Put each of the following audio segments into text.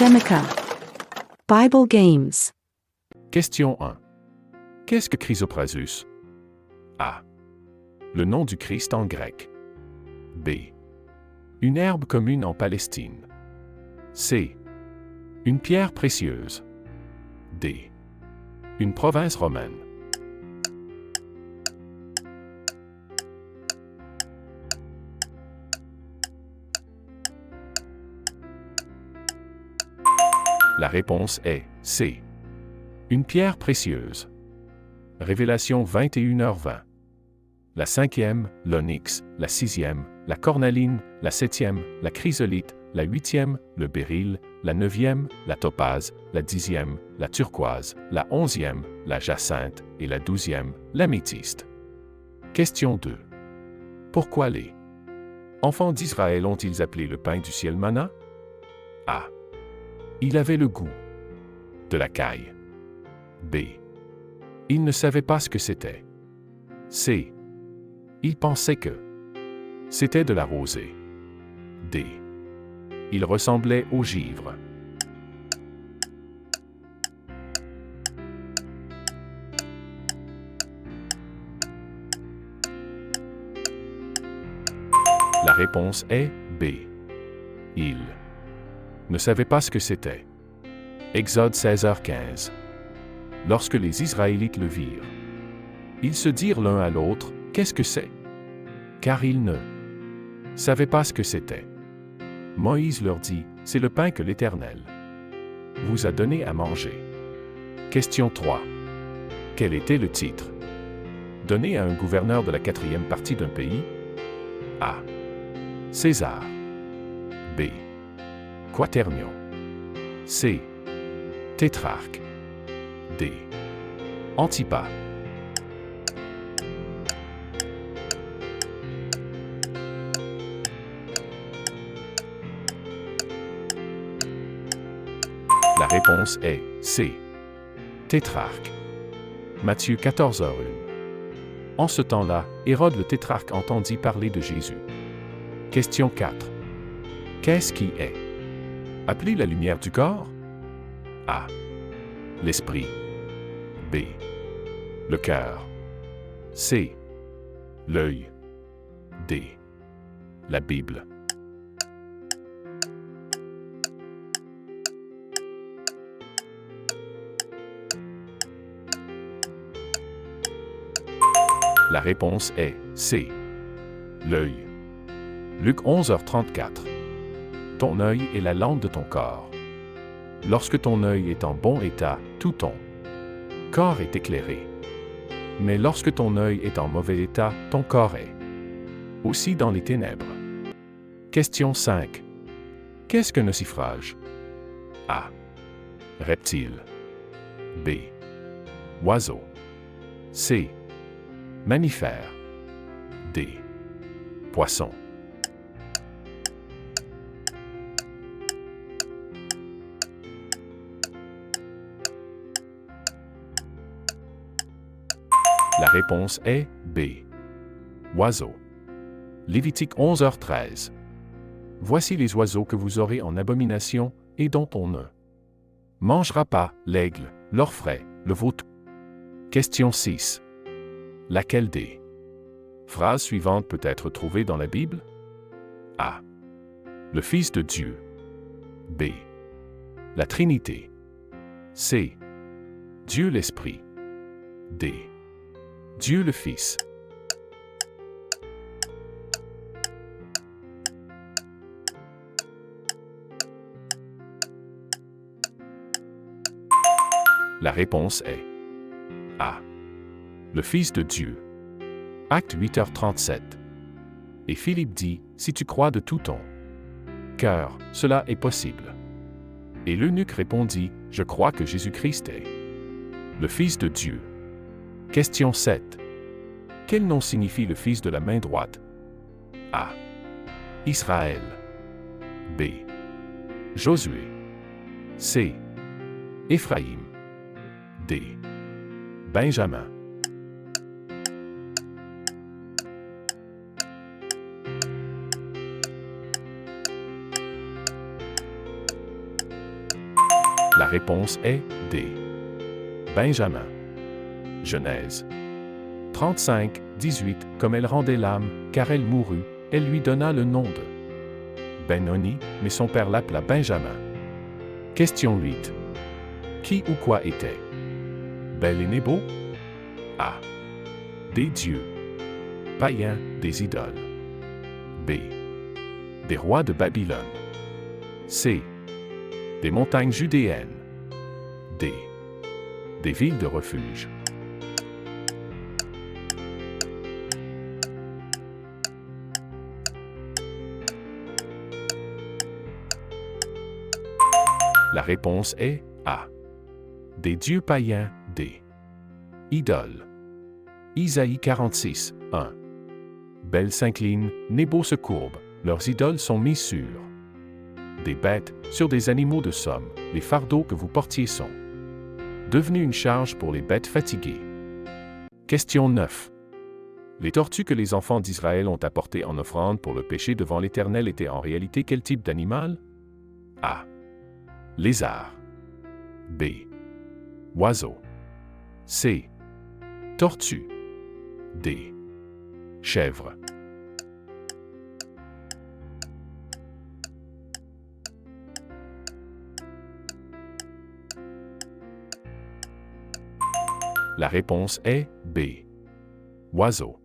Shemika. Bible Games. Question 1. Qu'est-ce que Chrysoprasus? A. Le nom du Christ en grec. B. Une herbe commune en Palestine. C. Une pierre précieuse. D. Une province romaine. La réponse est C. Une pierre précieuse. Révélation 21h20. La 5e, l'onyx, la 6e, la cornaline, la 7e, la chrysolite, la 8e, le béryl, la 9e, la topaze, la 10e, la turquoise, la 11e, la jacinthe et la 12e, l'améthyste. Question 2. Pourquoi les enfants d'Israël ont-ils appelé le pain du ciel manna? A. Il avait le goût de la caille. B. Il ne savait pas ce que c'était. C. Il pensait que c'était de la rosée. D. Il ressemblait au givre. La réponse est B. Il ne savait pas ce que c'était. Exode 16h15. Lorsque les Israélites le virent, ils se dirent l'un à l'autre, « Qu'est-ce que c'est ?» Car ils ne savaient pas ce que c'était. Moïse leur dit, « C'est le pain que l'Éternel vous a donné à manger. » Question 3. Quel était le titre donné à un gouverneur de la 4e partie d'un pays? A. César. B. Quaternion. C. Tétrarque. D. Antipas. La réponse est C. Tétrarque. Matthieu 14h1. En ce temps-là, Hérode le tétrarque entendit parler de Jésus. Question 4. Qu'est-ce qui est appelé la lumière du corps? A. L'esprit. B. Le cœur. C. L'œil. D. La Bible. La réponse est C. L'œil. Luc 11h34. Ton œil est la lampe de ton corps. Lorsque ton œil est en bon état, tout ton corps est éclairé. Mais lorsque ton œil est en mauvais état, ton corps est aussi dans les ténèbres. Question 5. Qu'est-ce qu'un ossifrage? A. Reptile. B. Oiseau. C. Mammifère. D. Poisson. La réponse est B. Oiseau. Lévitique 11h13. Voici les oiseaux que vous aurez en abomination et dont on ne mangera pas: l'aigle, l'orfraie, le vautour. Question 6. Laquelle des phrases suivantes peut être trouvée dans la Bible? A. Le Fils de Dieu. B. La Trinité. C. Dieu l'Esprit. D. Dieu le Fils. La réponse est A. Le Fils de Dieu. Acte 8h37. Et Philippe dit, « Si tu crois de tout ton cœur, cela est possible. » Et l'eunuque répondit, « Je crois que Jésus-Christ est le Fils de Dieu. » Question 7. Quel nom signifie le fils de la main droite? A. Israël. B. Josué. C. Éphraïm. D. Benjamin. La réponse est D. Benjamin. Genèse 35, 18. Comme elle rendait l'âme, car elle mourut, elle lui donna le nom de Benoni, mais son père l'appela Benjamin. Question 8. Qui ou quoi était Bel et Nébo? A. Des dieux. Païens, des idoles. B. Des rois de Babylone. C. Des montagnes judéennes. D. Des villes de refuge. La réponse est A. Des dieux païens. D. Idoles. Isaïe 46, 1. Bel s'incline, Nébo se courbe, leurs idoles sont mises sur des bêtes, sur des animaux de somme, les fardeaux que vous portiez sont devenus une charge pour les bêtes fatiguées. Question 9. Les tortues que les enfants d'Israël ont apportées en offrande pour le péché devant l'Éternel étaient en réalité quel type d'animal? A. Lézard. B. Oiseau. C. Tortue. D. Chèvre. La réponse est B. Oiseau.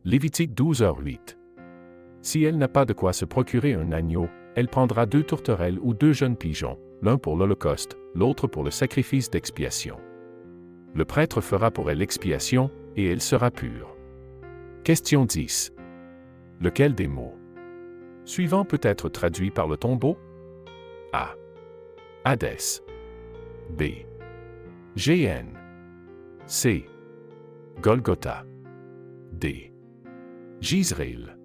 Lévitique 12h08. Si elle n'a pas de quoi se procurer un agneau, elle prendra 2 tourterelles ou 2 jeunes pigeons, l'un pour l'holocauste, l'autre pour le sacrifice d'expiation. Le prêtre fera pour elle l'expiation, et elle sera pure. Question 10. Lequel des mots suivants peut être traduit par le tombeau? A. Hadès. B. Géhenne. C. Golgotha. D. Jizréel.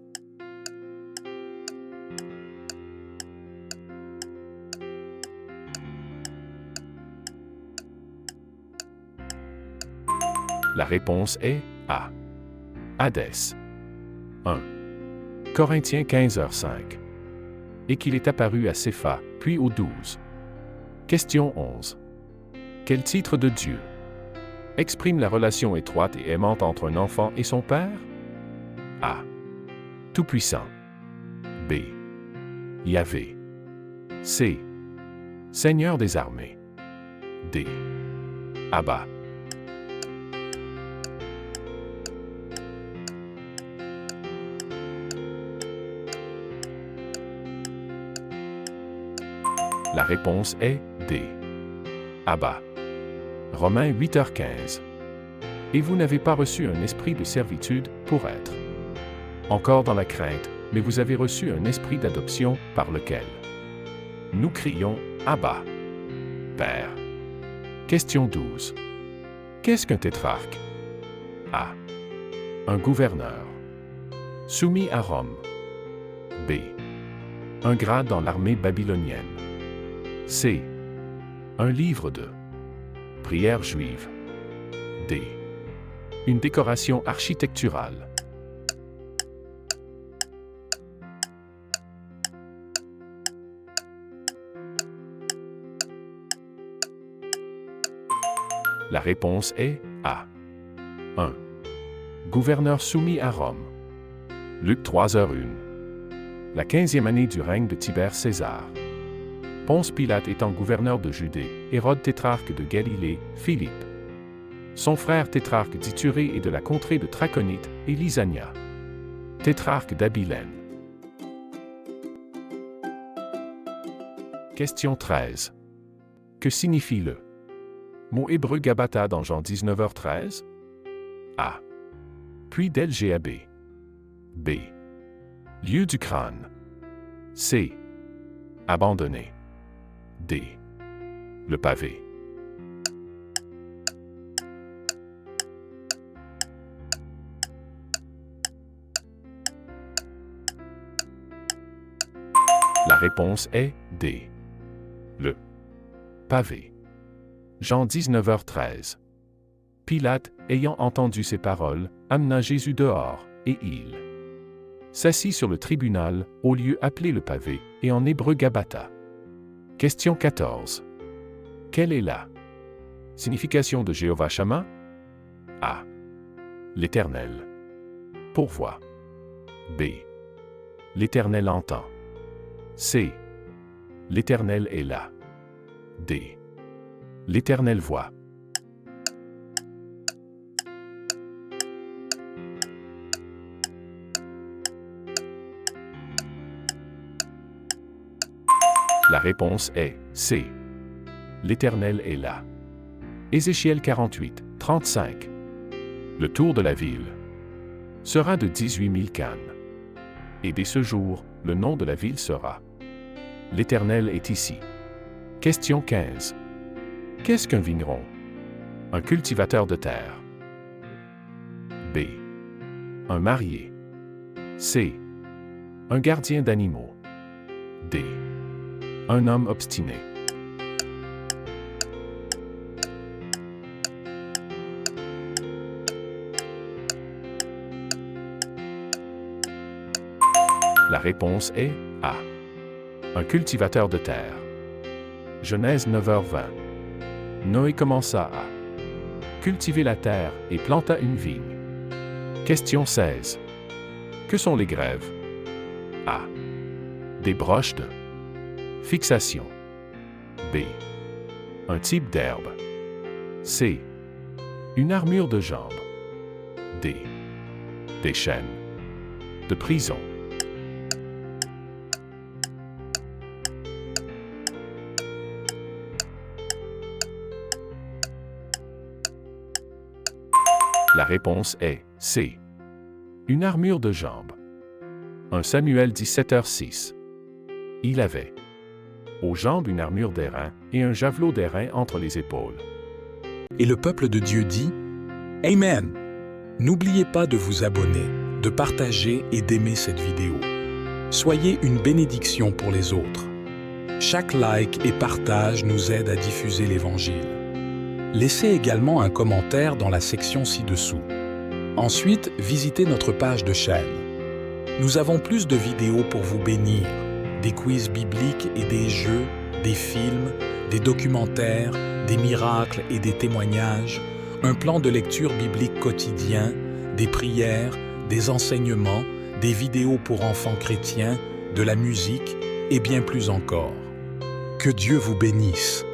La réponse est A. Hadès. 1. Corinthiens 15h5. Et qu'il est apparu à Cépha, puis aux 12. Question 11. Quel titre de Dieu exprime la relation étroite et aimante entre un enfant et son père? A. Tout-puissant. B. Yahvé. C. Seigneur des armées. D. Abba. La réponse est D. Abba. Romains 8h15. Et vous n'avez pas reçu un esprit de servitude pour être encore dans la crainte, mais vous avez reçu un esprit d'adoption par lequel nous crions Abba, Père. Question 12. Qu'est-ce qu'un tétrarque? A. Un gouverneur soumis à Rome. B. Un grade dans l'armée babylonienne. C. Un livre de prières juives. D. Une décoration architecturale. La réponse est A. 1. Gouverneur soumis à Rome. Luc 3h01. La 15e année du règne de Tibère César. Ponce Pilate étant gouverneur de Judée, Hérode tétrarque de Galilée, Philippe. Son frère tétrarque d'Iturée et de la contrée de Traconite, et Lysania. Tétrarque d'Abilène. Question 13. Que signifie le mot hébreu Gabata dans Jean 19h13? A. Puis d'El-Gab. B. Lieu du crâne. C. Abandonné. D. Le pavé. La réponse est D. Le pavé. Jean 19h13. Pilate, ayant entendu ces paroles, amena Jésus dehors, et il s'assit sur le tribunal, au lieu appelé le pavé, et en hébreu Gabata. Question 14. Quelle est la signification de Jéhovah Shammah? A. L'Éternel pourvoit. B. L'Éternel entend. C. L'Éternel est là. D. L'Éternel voit. La réponse est C. L'Éternel est là. Ézéchiel 48, 35. Le tour de la ville sera de 18 000 cannes. Et dès ce jour, le nom de la ville sera L'Éternel est ici. Question 15. Qu'est-ce qu'un vigneron? Un cultivateur de terre. B. Un marié. C. Un gardien d'animaux. D. Un homme obstiné. La réponse est A. Un cultivateur de terre. Genèse 9h20. Noé commença à cultiver la terre et planta une vigne. Question 16. Que sont les grèves? A. Des broches de fixation. B. Un type d'herbe. C. Une armure de jambes. D. Des chaînes de prison. La réponse est C. Une armure de jambes. 1 Samuel 17h6. Il avait aux jambes une armure d'airain et un javelot d'airain entre les épaules. Et le peuple de Dieu dit « Amen ». N'oubliez pas de vous abonner, de partager et d'aimer cette vidéo. Soyez une bénédiction pour les autres. Chaque like et partage nous aide à diffuser l'Évangile. Laissez également un commentaire dans la section ci-dessous. Ensuite, visitez notre page de chaîne. Nous avons plus de vidéos pour vous bénir, des quiz bibliques et des jeux, des films, des documentaires, des miracles et des témoignages, un plan de lecture biblique quotidien, des prières, des enseignements, des vidéos pour enfants chrétiens, de la musique et bien plus encore. Que Dieu vous bénisse.